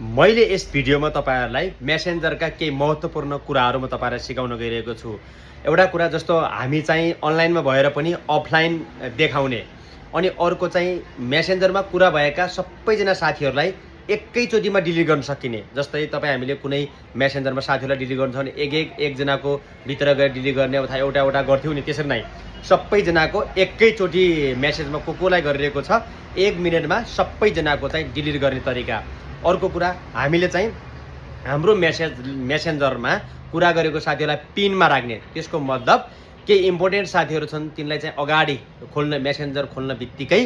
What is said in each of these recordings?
मैले यस भिडियोमा तपाईहरुलाई मेसेन्जरका केही महत्त्वपूर्ण कुराहरू म तपाईहरुलाई सिकाउन गइरहेको छु। एउटा कुरा जस्तो हामी चाहिँ अनलाइनमा भएर पनि अफलाइन देखाउने अनि अर्को चाहिँ मेसेन्जरमा कुरा भएका सबैजना साथीहरूलाई एकैचोटिमा डिलिट गर्न सकिने। जस्तै हामीले कुनै मेसेन्जरमा साथीहरूलाई डिलिट गर्नु छ भने एकजनाको भित्र गएर डिलिट गर्ने अथवा एउटा गर्थ्यौँ नि, त्यसरी नै सबैजनाको एकैचोटि मेसेजमा कोलाई गरिरहेको छ 1 मिनेटमा सबैजनाको चाहिँ डिलिट गर्ने तरिका। अर्को कुरा हामीले चाहिँ हाम्रो मेसेन्जरमा कुरा गरेको साथीहरूलाई पिनमा राख्ने। त्यसको मतलब केही इम्पोर्टेन्ट साथीहरू छन् तिनलाई चाहिँ अगाडि मेसेन्जर खोल्न बित्तिकै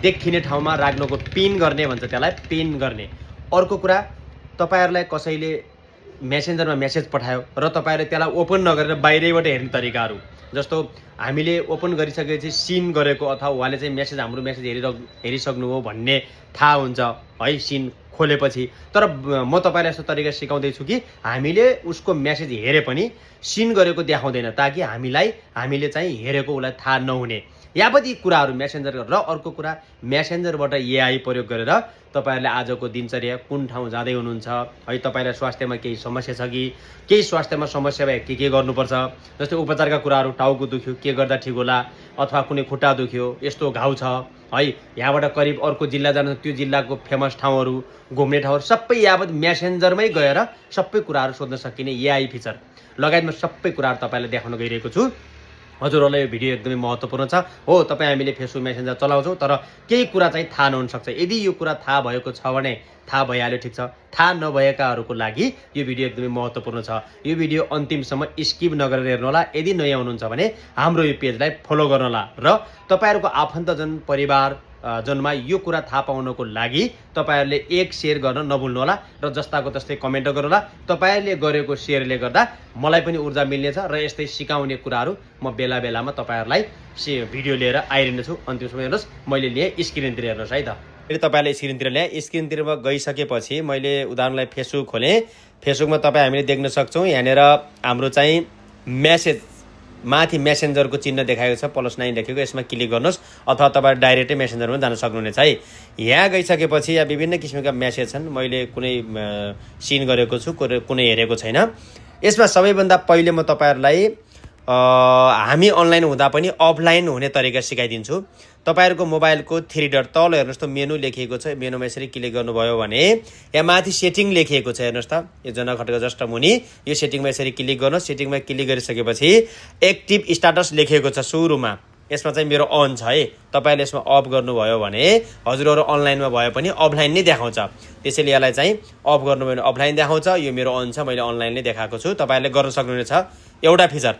देखिने ठाउँमा राख्नुको पिन गर्ने भन्छ, त्यसलाई पिन गर्ने। अर्को कुरा तपाईहरुलाई कसैले मेसेन्जरमा मेसेज पठायो र तपाईहरुले त्यसलाई ओपन नगरेर बाहिरैबाट हेर्ने तरिकाहरू। जस्तो हामीले ओपन गरिसकेपछि सिन गरेको अथवा उहाँले चाहिँ हाम्रो मेसेज हेरिसक्नुभयो भन्ने थाहा हुन्छ है सिन खोलेपछि। तर म तपाईलाई यस्तो तरिका सिकाउँदै छु कि हामीले उसको मेसेज हेरे पनि सिन गरेको देखाउँदैन, ताकि हामीले चाहिँ हेरेको उसलाई थाहा नहुने। यावती कुराहरू मेसेन्जर र अर्को कुरा मेसेन्जरबाट एआई प्रयोग गरेर तपाईहरुले आजको दिनचर्या कुन ठाउँ जाँदै हुनुहुन्छ है, तपाईलाई स्वास्थ्यमा केही समस्या छ कि केही स्वास्थ्यमा समस्या भए के गर्नुपर्छ, जस्तै उपचारका कुराहरू, टाउको दुख्यो के गर्दा ठिक होला, अथवा कुनै खुट्टा दुख्यो, यस्तो घाउ छ है, यहाँबाट करिब अर्को जिल्ला जानु त्यो जिल्लाको फेमस ठाउँहरू, घुम्ने ठाउँहरू सबै यावत मेसेन्जरमै गएर सबै कुराहरू सोध्न सकिने एआई फिचर लगायतमा सबै कुराहरू तपाईलाई देखाउन गइरहेको छु। हजुरहरूलाई यो भिडियो एकदमै महत्त्वपूर्ण छ। हो, हामीले फेसबुक मेसेन्जर चलाउँछौँ तर केही कुरा चाहिँ थाहा नहुन सक्छ। यदि यो कुरा थाहा भएको छ भने थाहा भइहाल्यो, ठिक छ। थाहा नभएकाहरूको लागि यो भिडियो एकदमै महत्त्वपूर्ण छ। यो भिडियो अन्तिमसम्म स्किप नगरेर हेर्नुहोला। यदि नयाँ हुनुहुन्छ भने हाम्रो यो पेजलाई फलो गर्नुहोला र तपाईहरुको आफन्तजन परिवार जनमा यो कुरा थाहा पाउनको लागि तपाईहरुले एक शेयर गर्न नभुल्नुहोला र जस्ताको तस्तै कमेन्ट गर्नुहोला। तपाईहरुले गरेको शेयरले गर्दा मलाई पनि ऊर्जा मिल्नेछ र यस्तै सिकाउने कुराहरू म बेला बेलामा तपाईहरुलाई भिडियो लिएर आइरहने छु। अन्तिमसम्म हेर्नुहोस्। मैले लिए स्क्रिनतिर हेर्नुहोस् है त। फेरि तपाईहरुले स्क्रिनतिर ल्याए। स्क्रिनतिरमा गइसकेपछि मैले उदाहरणलाई फेसबुक खोलेँ। फेसबुकमा हामीले देख्न सक्छौँ यहाँनिर हाम्रो चाहिँ मेसेज माथि मेसेन्जरको चिन्ह देखाएको छ, +9 लेखेको, यसमा क्लिक गर्नुहोस् अथवा तपाईहरु डाइरेक्टै मेसेन्जरमा जान सक्नुहुनेछ है। यहाँ गइसकेपछि यहाँ विभिन्न किसिमका मेसेज छन्। मैले कुनै सिन गरेको छु, कुनै हेरेको छैन। यसमा सबैभन्दा पहिले म तपाईहरुलाई हामी अनलाइन हुँदा पनि अफलाइन हुने तरिका सिकाइदिन्छु। तपाईहरुको मोबाइलको 3 डट तल हेर्नुहोस् त मेनु लेखिएको छ। मेनुमा यसरी क्लिक गर्नुभयो भने यहाँ माथि सेटिङ लेखिएको छ, हेर्नुहोस् त यो जना खटेको जस्ट मुनि यो सेटिङमा यसरी क्लिक गर्नुहोस्। सेटिङमा क्लिक गरिसकेपछि एक्टिभ स्ट्याटस लेखिएको छ सुरुमा, यसमा चाहिँ मेरो अन छ है। तपाईहरुले यसमा अफ गर्नुभयो भने हजुरहरु अनलाइनमा भए पनि अफलाइन नै देखाउँछ। त्यसैले यसलाई चाहिँ अफ गर्नुभयो भने अफलाइन देखाउँछ। यो मेरो अन छ, मैले अनलाइन नै देखाएको छु। तपाईहरुले गर्न सक्नुहुनेछ। एउटा फिचर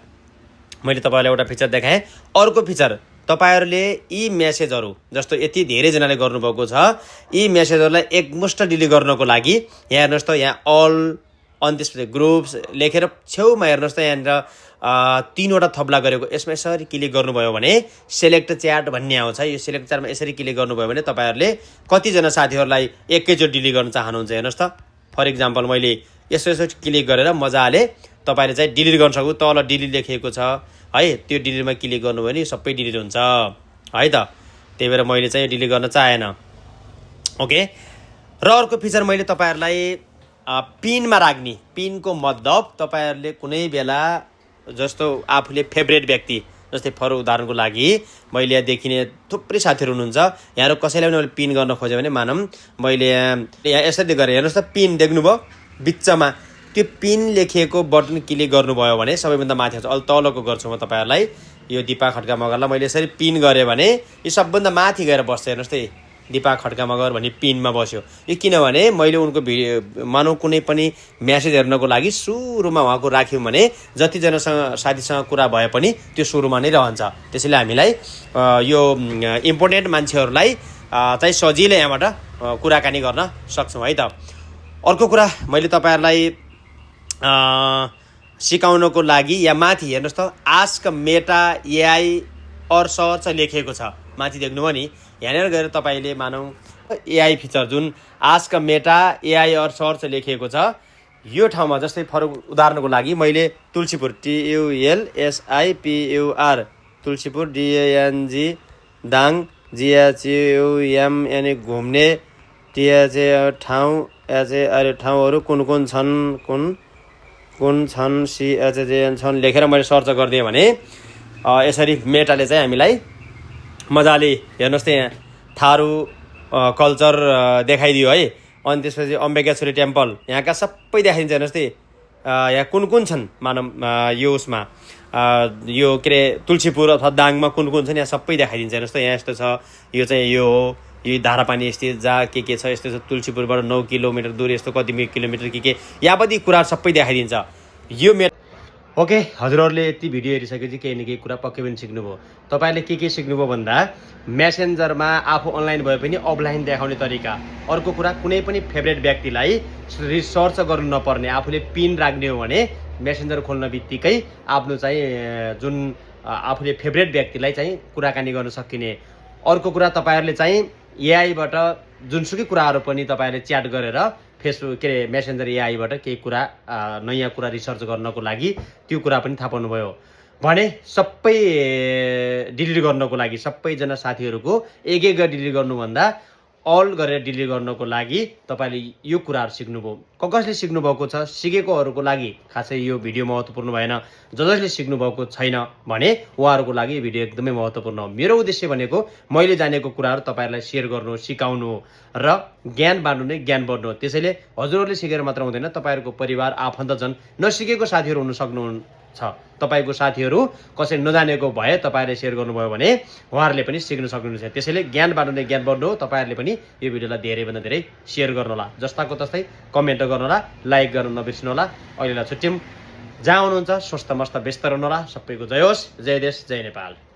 मैले तपाईहरुलाई एउटा फिचर देखाएँ। अर्को फिचर तपाईहरुले यी मेसेजहरू जस्तो यति धेरै जनाले गर्नुभएको छ, यी मेसेजहरूलाई एकमुष्ट डिलिट गर्नको लागि यहाँ हेर्नुहोस् त, यहाँ अल अनि त्यसपछि ग्रुप्स लेखेर छेउमा हेर्नुहोस् त यहाँनिर 3वटा थप्ला गरेको, यसमा यसरी क्लिक गर्नुभयो भने सेलेक्ट च्याट भन्ने आउँछ। यो सेलेक्ट च्याटमा यसरी क्लिक गर्नुभयो भने तपाईहरुले कतिजना साथीहरूलाई एकैचोटि डिलिट गर्न चाहनुहुन्छ हेर्नुहोस् त। फर इक्जाम्पल मैले यसो क्लिक गरेर मजाले तपाईले चाहिँ डिलिट गर्न सक्नु। तल डिलिट लेखिएको छ है, त्यो डिलिटमा क्लिक गर्नुभयो भने सबै डिलिट हुन्छ है त। त्यही भएर मैले चाहिँ डिलिट गर्न चाहेन। ओके। र अर्को फिचर मैले तपाईहरुलाई पिनमा राख्ने। पिनको मतलब तपाईहरुले कुनै बेला जस्तो आफूले फेभरेट व्यक्ति, जस्तै फर उदाहरणको लागि मैले यहाँ देखिने थुप्रै साथीहरू हुनुहुन्छ, यहाँहरू कसैलाई पनि मैले पिन गर्न खोजेँ भने मानौँ मैले यहाँ यसरी गरेँ, हेर्नुहोस् त पिन देख्नुभयो बिचमा त्यो पिन लेखिएको बटन क्लिक गर्नुभयो भने सबैभन्दा माथि आउँछ। अलि तलको गर्छु म तपाईहरुलाई। यो दिपा खड्का मगरलाई मैले यसरी पिन गरेँ भने यो सबभन्दा माथि गएर बस्छ, हेर्नुहोस् त दिपा खड्का मगर भन्ने पिनमा बस्यो। यो किनभने मैले उनको भिडियो मानौ कुनै पनि मेसेज हेर्नको लागि सुरुमा उहाँको राख्यौँ भने जतिजनासँग साथीसँग कुरा भए पनि त्यो सुरुमा नै रहन्छ। त्यसैले हामीलाई यो इम्पोर्टेन्ट मान्छेहरूलाई चाहिँ सजिलै यहाँबाट कुराकानी गर्न सक्छौँ है त। अर्को कुरा मैले तपाईहरुलाई सिकाउनको लागि यहाँ माथि हेर्नुहोस् त ask Meta AI or search लेखिएको छ, माथि देख्नुभयो नि। यहाँनिर गएर तपाईले मानौ एआई फिचर जुन ask Meta AI or search लेखिएको छ, यो ठाउँमा जस्तै फरक उदाहरणको लागि मैले Tulsipur TULSIPUR Tulsipur DANG Dang GHUMN घुम्ने ठाउँ अरे ठाउँहरू कुन कुन छन् कुन छन् छन् लेखेर मैले सर्च गरिदिएँ भने यसरी मेटाले चाहिँ हामीलाई मजाले हेर्नुहोस् त यहाँ थारू कल्चर देखाइदियो है। अनि त्यसपछि अम्बेकेश्वरी टेम्पल यहाँका सबै देखाइदिन्छ। हेर्नुहोस् त यहाँ कुन छन् मानव यो उसमा यो के अरे तुलसीपुर अथवा दाङमा कुन छन् यहाँ सबै देखाइदिन्छ। हेर्नुहोस् त यहाँ यस्तो छ, यो चाहिँ यो हो, यो धारापानी स्थित जहाँ के छ यस्तो छ। तुलसीपुरबाट 9 किलोमिटर दूर यस्तो कति किलोमिटर के यावती कुरा सबै देखाइदिन्छ यो मेरो। ओके, हजुरहरूले यति भिडियो हेरिसकेपछि केही न केही कुरा पक्कै पनि सिक्नुभयो। तपाईँहरूले के सिक्नुभयो भन्दा मेसेन्जरमा आफू अनलाइन भए पनि अफलाइन देखाउने तरिका। अर्को कुरा, कुनै पनि फेभरेट व्यक्तिलाई रिसर्च गर्नु नपर्ने, आफूले पिन राख्ने हो भने मेसेन्जर खोल्न बित्तिकै आफ्नो चाहिँ जुन आफूले फेभरेट व्यक्तिलाई चाहिँ कुराकानी गर्न सकिने। अर्को कुरा, तपाईँहरूले चाहिँ एआईबाट जुनसुकै कुराहरू पनि तपाईँहरूले च्याट गरेर फेसबुक के अरे मेसेन्जर एआईबाट केही कुरा नयाँ कुरा रिसर्च गर्नको लागि त्यो कुरा पनि थाहा पाउनुभयो भने सबै डिलिट गर्नको लागि सबैजना साथीहरूको एक डिलिट गर्नुभन्दा अल गरेर डिलिट गर्नको लागि तपाईँले यो कुराहरू सिक्नुभयो। कसले सिक्नुभएको छ, सिकेकोहरूको लागि खासै यो भिडियो महत्त्वपूर्ण भएन। जसले सिक्नुभएको छैन भने उहाँहरूको लागि यो भिडियो एकदमै महत्त्वपूर्ण हो। मेरो उद्देश्य भनेको मैले जानेको कुराहरू तपाईँहरूलाई सेयर गर्नु, सिकाउनु र ज्ञान बाँड्नु नै ज्ञान बढ्नु हो। त्यसैले हजुरहरूले सिकेर मात्र हुँदैन, तपाईँहरूको परिवार आफन्तजन नसिकेको साथीहरू हुन सक्नुहुन्छ। तपाईँको साथीहरू कसै नजानेको भए तपाईँहरूले सेयर गर्नुभयो भने उहाँहरूले पनि सिक्न सक्नुहुन्छ। त्यसैले ज्ञान बाँड्नु नै ज्ञान बढ्नु हो। तपाईँहरूले पनि यो भिडियोलाई धेरैभन्दा धेरै सेयर गर्नुहोला, जस्ताको तस्तै कमेन्ट गर्नुहोला, लाइक गर्नु नबिर्सिनुहोला। अहिलेलाई छुट्यौँ। जहाँ हुनुहुन्छ स्वस्थ मस्त व्यस्त रहनुहोला। सबैको जय होस्, जय देश, जय नेपाल।